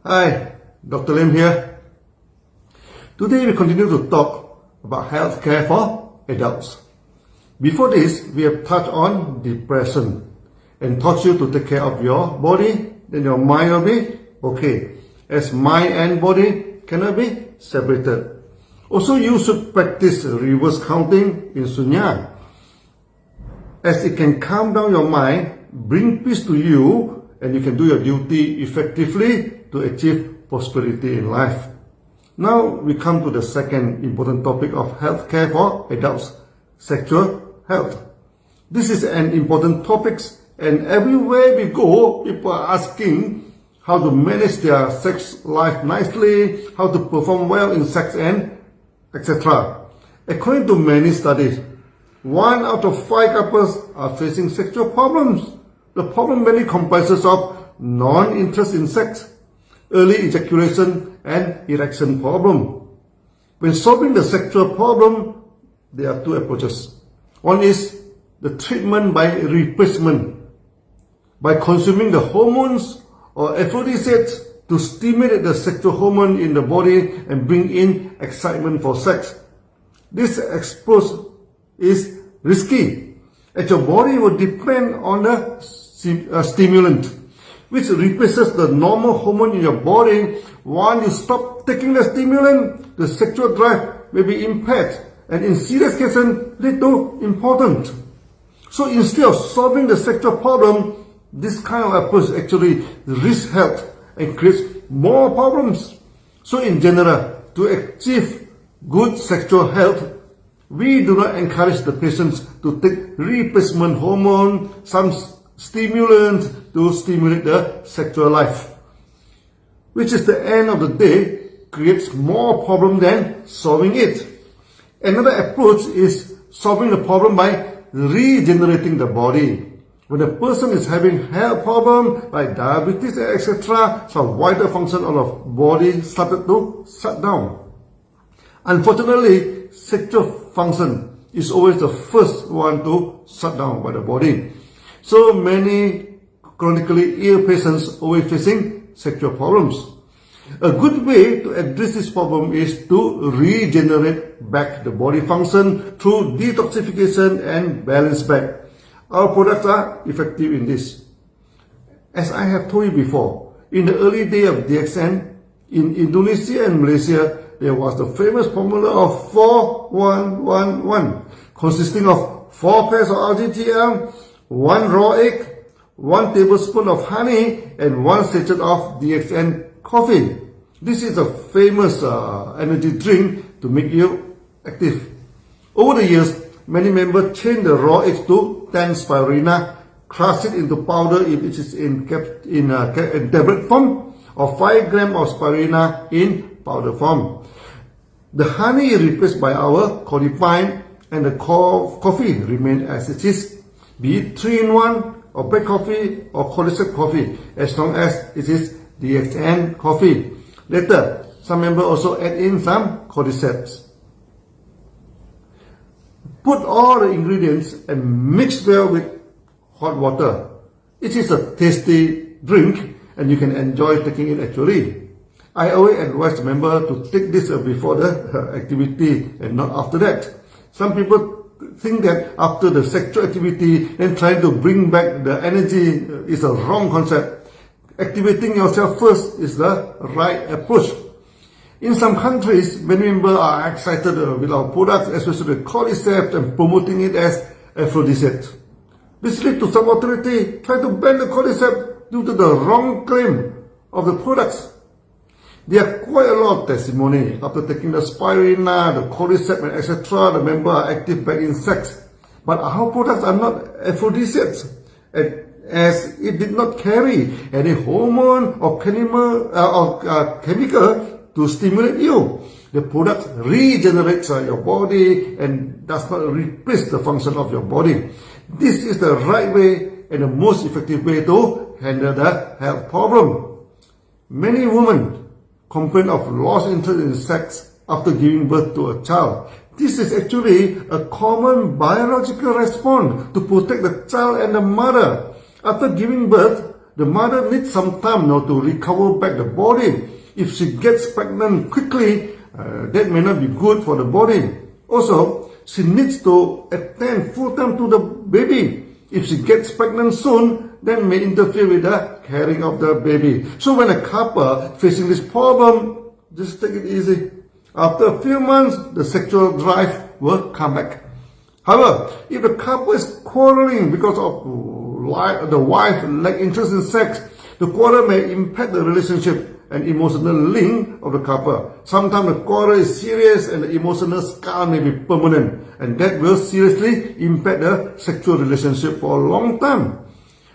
Hi, Dr. Lim here. Today we continue to talk about health care for adults. Before this, we have touched on depression and taught you to take care of your body, then your mind will be okay, as mind and body cannot be separated. Also, you should practice reverse counting in Sunya, as it can calm down your mind, bring peace to you, and you can do your duty effectively to achieve prosperity in life. Now we come to the second important topic of health care for adults, sexual health. This is an important topic, and everywhere we go, people are asking how to manage their sex life nicely, how to perform well in sex, and etc. According to many studies, 1 out of 5 couples are facing sexual problems. The problem mainly comprises of non-interest in sex, early ejaculation, and erection problem. When solving the sexual problem, there are two approaches. One is the treatment by replacement, by consuming the hormones or aphrodisiacs to stimulate the sexual hormone in the body and bring in excitement for sex. This approach is risky, as your body will depend on the stimulant, which replaces the normal hormone in your body. Once you stop taking the stimulant, the sexual drive may be impaired and in serious cases lead to impotence. So instead of solving the sexual problem, this kind of approach actually risks health and creates more problems. So in general, to achieve good sexual health, we do not encourage the patients to take replacement hormone, some stimulant to stimulate the sexual life, which is the end of the day creates more problem than solving it. Another approach is solving the problem by regenerating the body. When a person is having health problem like diabetes, etc., so vital function of the body started to shut down. Unfortunately, sexual function is always the first one to shut down by the body. So many chronically ill patients always facing sexual problems. A good way to address this problem is to regenerate back the body function through detoxification and balance back. Our products are effective in this. As I have told you before, in the early days of DXN, in Indonesia and Malaysia, there was the famous formula of 4-1-1-1, consisting of 4 pairs of RGTM, 1 raw egg, 1 tablespoon of honey, and 1 sachet of DXN coffee. This is a famous energy drink to make you active. Over the years, many members change the raw eggs to 10 spirulina, crush it into powder if it is in tablet form, or 5 grams of spirulina in powder form. The honey is replaced by our codifine, and the coffee remains as it is, be it 3-in-1 or black coffee or cordyceps coffee, as long as it is DXN coffee. Later, some members also add in some cordyceps. Put all the ingredients and mix well with hot water. It is a tasty drink and you can enjoy taking it actually. I always advise the member to take this before the activity and not after that. Some people think that after the sexual activity, then trying to bring back the energy is a wrong concept. Activating yourself first is the right approach. In some countries, many members are excited with our products, especially the cordyceps, and promoting it as aphrodisiac. This leads to some authority trying to ban the cordyceps due to the wrong claim of the products. There are quite a lot of testimony. After taking the spirulina, the cordyceps, and etc., the members are active back in sex. But our products are not aphrodisiacs, as it did not carry any hormone or chemical to stimulate you. The product regenerates your body and does not replace the function of your body. This is the right way and the most effective way to handle the health problem. Many women complain of lost interest in sex after giving birth to a child. This is actually a common biological response to protect the child and the mother. After giving birth, the mother needs some time now to recover back the body. If she gets pregnant quickly, that may not be good for the body. Also, she needs to attend full time to the baby. If she gets pregnant soon, that may interfere with the caring of the baby. So when a couple facing this problem, just take it easy. After a few months, the sexual drive will come back. However, if the couple is quarreling because of the wife lack interest in sex, the quarrel may impact the relationship and emotional link of the couple. Sometimes the quarrel is serious and the emotional scar may be permanent, and that will seriously impact the sexual relationship for a long time.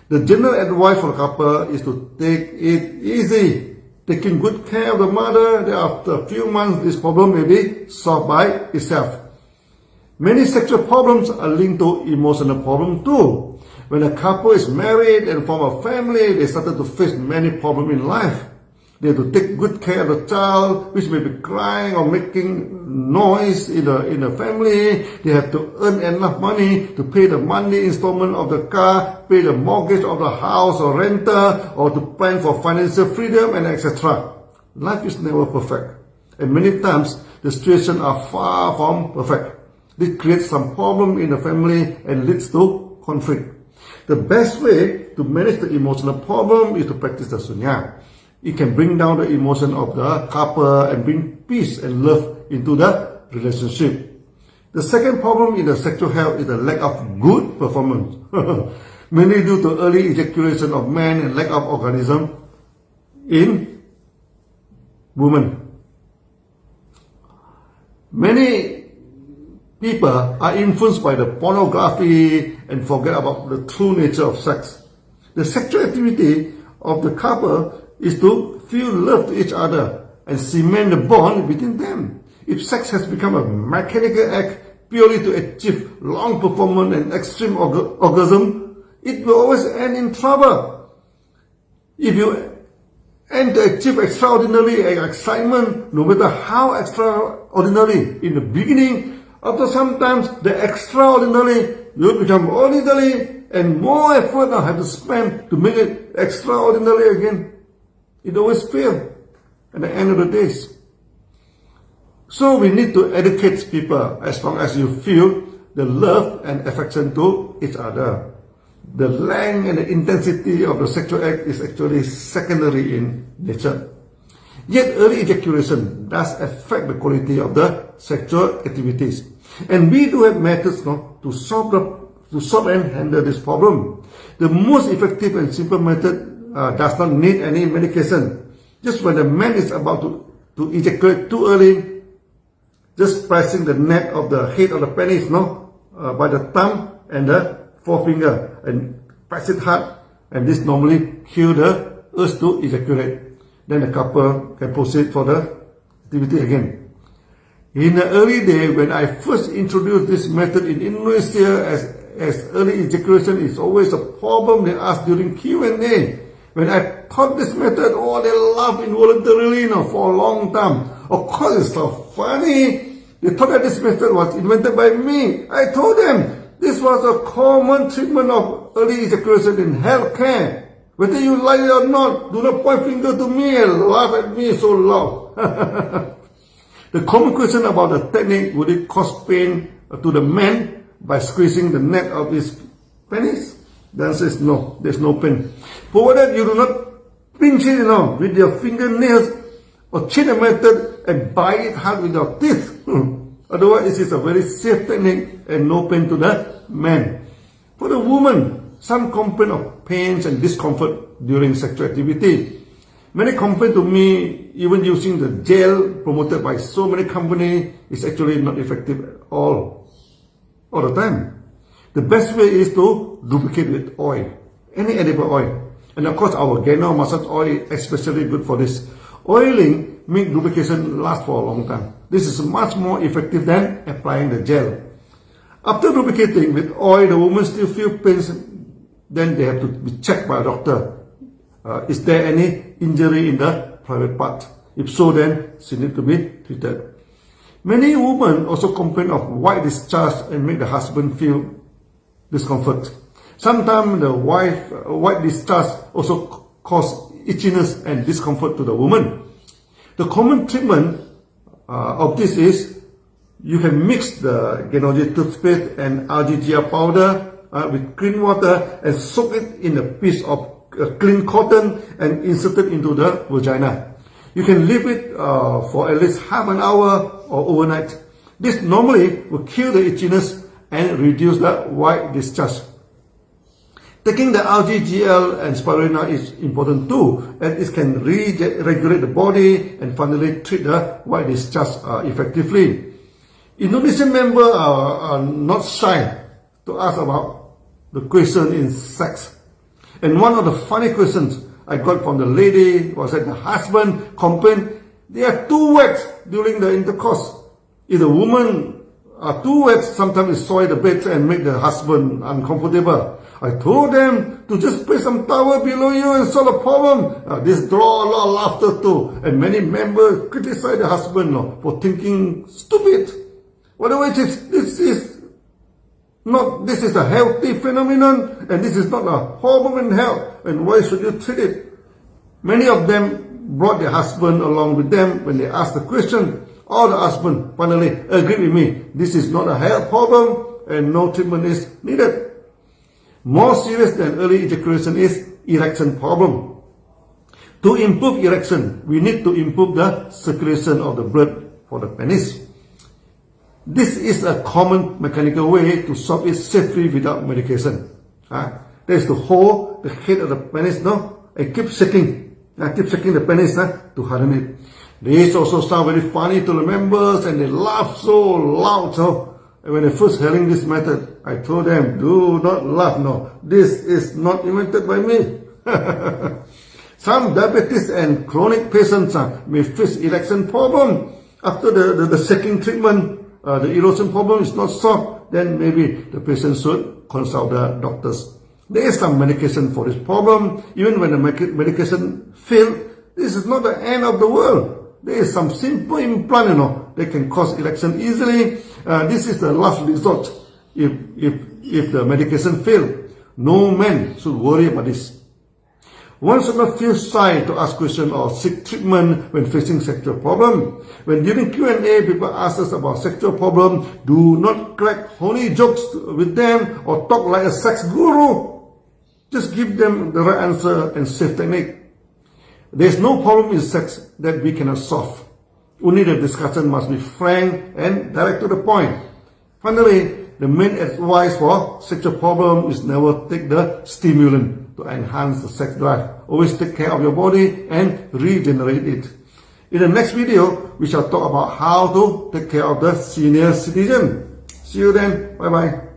The general advice for the couple is to take it easy, taking good care of the mother. That after a few months, this problem may be solved by itself. Many sexual problems are linked to emotional problems too. When a couple is married and form a family, they started to face many problems in life. They have to take good care of the child, which may be crying or making noise in the family. They have to earn enough money to pay the monthly installment of the car, pay the mortgage of the house or renter, or to plan for financial freedom, and etc. Life is never perfect, and many times the situations are far from perfect. This creates some problem in the family and leads to conflict. The best way to manage the emotional problem is to practice the sunya. It can bring down the emotion of the couple and bring peace and love into the relationship. The second problem in the sexual health is the lack of good performance. Mainly due to early ejaculation of men and lack of orgasm in women. Many people are influenced by the pornography and forget about the true nature of sex. The sexual activity of the couple is to feel love to each other and cement the bond between them. If sex has become a mechanical act purely to achieve long performance and extreme orgasm, it will always end in trouble. If you aim to achieve extraordinary excitement, no matter how extraordinary in the beginning, after sometimes the extraordinary will become ordinary, and more effort I have to spend to make it extraordinary again. It always fails at the end of the days. So we need to educate people as long as you feel the love and affection to each other. The length and the intensity of the sexual act is actually secondary in nature. Yet early ejaculation does affect the quality of the sexual activities. And we do have methods to solve and handle this problem. The most effective and simple method does not need any medication. Just when the man is about to ejaculate too early, just pressing the neck of the head of the penis by the thumb and the forefinger and press it hard, and this normally kills the urge to ejaculate. Then the couple can proceed for the activity again. In the early day, when I first introduced this method in Indonesia, as early ejaculation is always a problem they ask during Q&A. When I taught this method, they laughed involuntarily for a long time. Of course, it's so funny. They thought that this method was invented by me. I told them this was a common treatment of early ejaculation in healthcare. Whether you like it or not, do not point finger to me and laugh at me so loud. The common question about the technique, would it cause pain to the man by squeezing the neck of his penis? The answer is no, there's no pain. Provided you do not pinch it with your fingernails or cheat the method and bite it hard with your teeth. Otherwise, it is a very safe technique and no pain to the man. For the woman, some complain of pains and discomfort during sexual activity. Many complain to me, even using the gel promoted by so many companies is actually not effective at all the time. The best way is to lubricate with oil, any edible oil. And of course, our Gano massage oil is especially good for this. Oiling makes lubrication last for a long time. This is much more effective than applying the gel. After lubricating with oil, the woman still feels pains. Then they have to be checked by a doctor. Is there any injury in the private part? If so, then she needs to be treated. Many women also complain of white discharge and make the husband feel discomfort. Sometimes the white discharge also cause itchiness and discomfort to the woman. The common treatment of this is you can mix the Genoji toothpaste and RGGR powder with clean water and soak it in a piece of clean cotton and insert it into the vagina. You can leave it for at least half an hour or overnight. This normally will kill the itchiness and reduce the white discharge. Taking the RGGL and spirulina is important too, and it can regulate the body and finally treat the white discharge effectively. Indonesian members are not shy to ask about the question in sex. And one of the funny questions I got from the lady was that the husband complained they are too wet during the intercourse. If the woman are too wet, sometimes it soil the bed and make the husband uncomfortable. I told them to just place some towel below you and solve the problem. This draw a lot of laughter too. And many members criticize the husband for thinking stupid. Whatever it is, this is a healthy phenomenon and this is not a hormone in health. And why should you treat it? Many of them brought their husband along with them when they asked the question. All the husband finally agreed with me. This is not a health problem and no treatment is needed. More serious than early ejaculation is erection problem. To improve erection, we need to improve the circulation of the blood for the penis. This is a common mechanical way to solve it safely without medication. That is to hold the head of the penis and keep shaking the penis to harden it. This also sounds very funny to the members and they laugh so loud. So when I first hearing this method, I told them, do not laugh, no. This is not invented by me. Some diabetes and chronic patients may face erection problem. After the shaking treatment, the erosion problem is not solved, then maybe the patient should consult the doctors. There is some medication for this problem. Even when the medication fails, this is not the end of the world. There is some simple implant, they can cause erection easily. This is the last resort if the medication fails. No man should worry about this. One should not feel shy to ask questions or seek treatment when facing sexual problem. When during Q&A people ask us about sexual problem, do not crack horny jokes with them or talk like a sex guru. Just give them the right answer and safe technique. There is no problem in sex that we cannot solve. Only the discussion must be frank and direct to the point. Finally, the main advice for sexual problem is never take the stimulant to enhance the sex drive. Always take care of your body and regenerate it. In the next video, we shall talk about how to take care of the senior citizen. See you then. Bye bye.